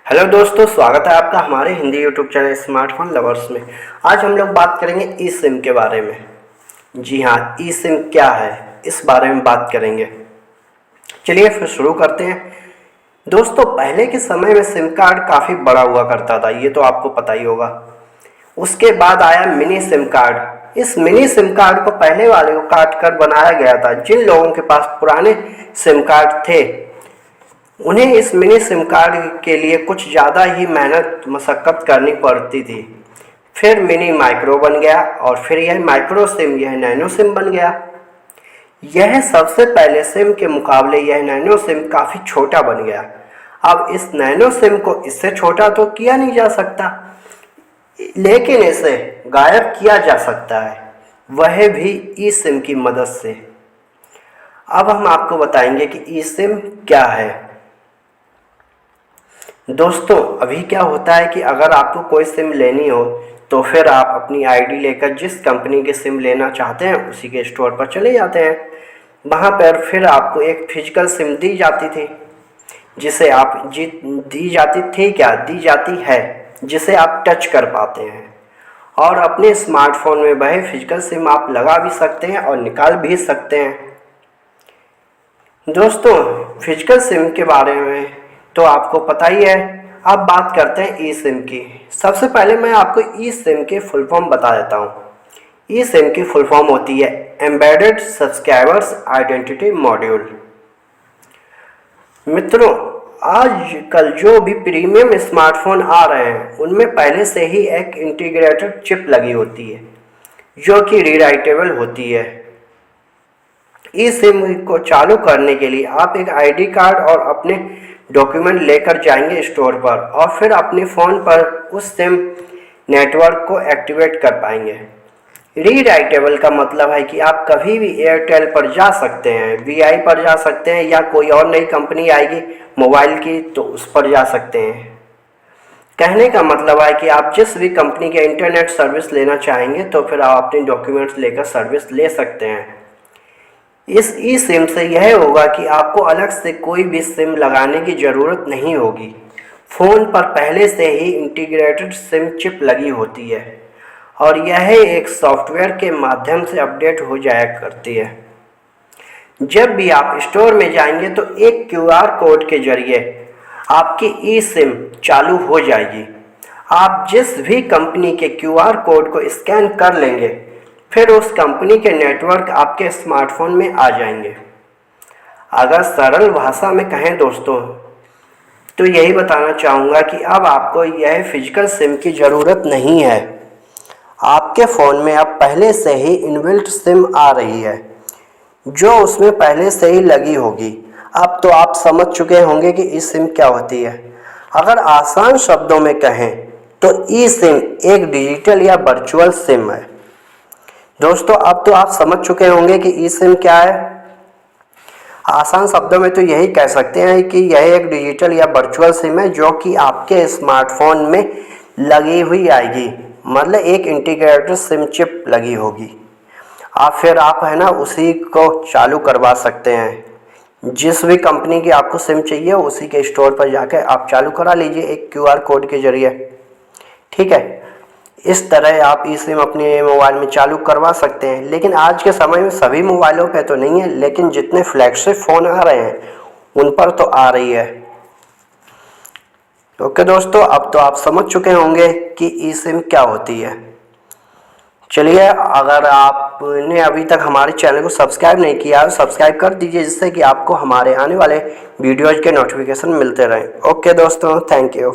Hello दोस्तों, स्वागत है आपका हमारे Hindi YouTube channel smartphone lovers में। आज हम लोग बात करेंगे ई सिम के बारे में। जी हाँ, ई सिम क्या है इस बारे में बात करेंगे। चलिए फिर शुरू करते हैं। दोस्तों, पहले के समय में सिम कार्ड काफ़ी बड़ा हुआ करता था, ये तो आपको पता ही होगा। उसके बाद आया मिनी सिम कार्ड। इस मिनी सिम कार्ड को पहले वाले को काट कर बनाया गया था। जिन लोगों के पास पुराने सिम कार्ड थे उन्हें इस मिनी सिम कार्ड के लिए कुछ ज़्यादा ही मेहनत मशक्क़त करनी पड़ती थी। फिर मिनी माइक्रो बन गया और फिर यह माइक्रो सिम, यह नैनो सिम बन गया। यह सबसे पहले सिम के मुकाबले यह नैनो सिम काफ़ी छोटा बन गया। अब इस नैनो सिम को इससे छोटा तो किया नहीं जा सकता, लेकिन इसे गायब किया जा सकता है, वह भी ई सिम की मदद से। अब हम आपको बताएंगे कि ई सिम क्या है। दोस्तों, अभी क्या होता है कि अगर आपको कोई सिम लेनी हो तो फिर आप अपनी आईडी लेकर जिस कंपनी की सिम लेना चाहते हैं उसी के स्टोर पर चले जाते हैं। वहाँ पर फिर आपको एक फिजिकल सिम दी जाती थी, जिसे आप दी जाती है, जिसे आप टच कर पाते हैं और अपने स्मार्टफोन में वह फिजिकल सिम आप लगा भी सकते हैं और निकाल भी सकते हैं। दोस्तों, फिजिकल सिम के बारे में तो आपको पता ही है। अब बात करते हैं ई सिम की। सबसे पहले मैं आपको ई सिम के फुल फॉर्म बता देता हूँ। ई सिम की फुल फॉर्म होती है एम्बेडेड सब्सक्राइबर्स आइडेंटिटी मॉड्यूल। मित्रों, आजकल जो भी प्रीमियम स्मार्टफोन आ रहे हैं उनमें पहले से ही एक इंटीग्रेटेड चिप लगी होती है जो कि रीराइटेबल होती है। ई सिम को चालू करने के लिए आप एक आईडी कार्ड और अपने डॉक्यूमेंट लेकर जाएंगे स्टोर पर और फिर अपने फ़ोन पर उस सिम नेटवर्क को एक्टिवेट कर पाएंगे। रीराइटेबल का मतलब है कि आप कभी भी एयरटेल पर जा सकते हैं, वीआई पर जा सकते हैं, या कोई और नई कंपनी आएगी मोबाइल की तो उस पर जा सकते हैं। कहने का मतलब है कि आप जिस भी कंपनी के इंटरनेट सर्विस लेना चाहेंगे तो फिर आप अपने डॉक्यूमेंट्स लेकर सर्विस ले सकते हैं। इस ई सिम से यह होगा कि आपको अलग से कोई भी सिम लगाने की ज़रूरत नहीं होगी। फ़ोन पर पहले से ही इंटीग्रेटेड सिम चिप लगी होती है और यह एक सॉफ्टवेयर के माध्यम से अपडेट हो जाया करती है। जब भी आप स्टोर में जाएंगे तो एक क्यूआर कोड के जरिए आपकी ई सिम चालू हो जाएगी। आप जिस भी कंपनी के क्यूआर कोड को स्कैन कर लेंगे फिर उस कंपनी के नेटवर्क आपके स्मार्टफोन में आ जाएंगे। अगर सरल भाषा में कहें दोस्तों तो यही बताना चाहूँगा कि अब आपको यह फिजिकल सिम की ज़रूरत नहीं है। आपके फ़ोन में अब पहले से ही इनबिल्ट सिम आ रही है जो उसमें पहले से ही लगी होगी। अब तो आप समझ चुके होंगे कि ई सिम क्या होती है। अगर आसान शब्दों में कहें तो ई सिम एक डिजिटल या वर्चुअल सिम है। दोस्तों, अब तो आप समझ चुके होंगे कि ई सिम क्या है। आसान शब्दों में तो यही कह सकते हैं कि यह एक डिजिटल या वर्चुअल सिम है जो कि आपके स्मार्टफोन में लगी हुई आएगी, मतलब एक इंटीग्रेटेड सिम चिप लगी होगी। आप है ना उसी को चालू करवा सकते हैं। जिस भी कंपनी की आपको सिम चाहिए उसी के स्टोर पर जाकर आप चालू करा लीजिए एक क्यूआर कोड के जरिए। ठीक है, इस तरह आप ई सिम अपने मोबाइल में चालू करवा सकते हैं। लेकिन आज के समय में सभी मोबाइलों पे तो नहीं है, लेकिन जितने फ्लैगशिप फ़ोन आ रहे हैं उन पर तो आ रही है। ओके दोस्तों, अब तो आप समझ चुके होंगे कि ई सिम क्या होती है। चलिए, अगर आपने अभी तक हमारे चैनल को सब्सक्राइब नहीं किया है सब्सक्राइब कर दीजिए, जिससे कि आपको हमारे आने वाले वीडियोज़ के नोटिफिकेशन मिलते रहें। ओके दोस्तों, थैंक यू।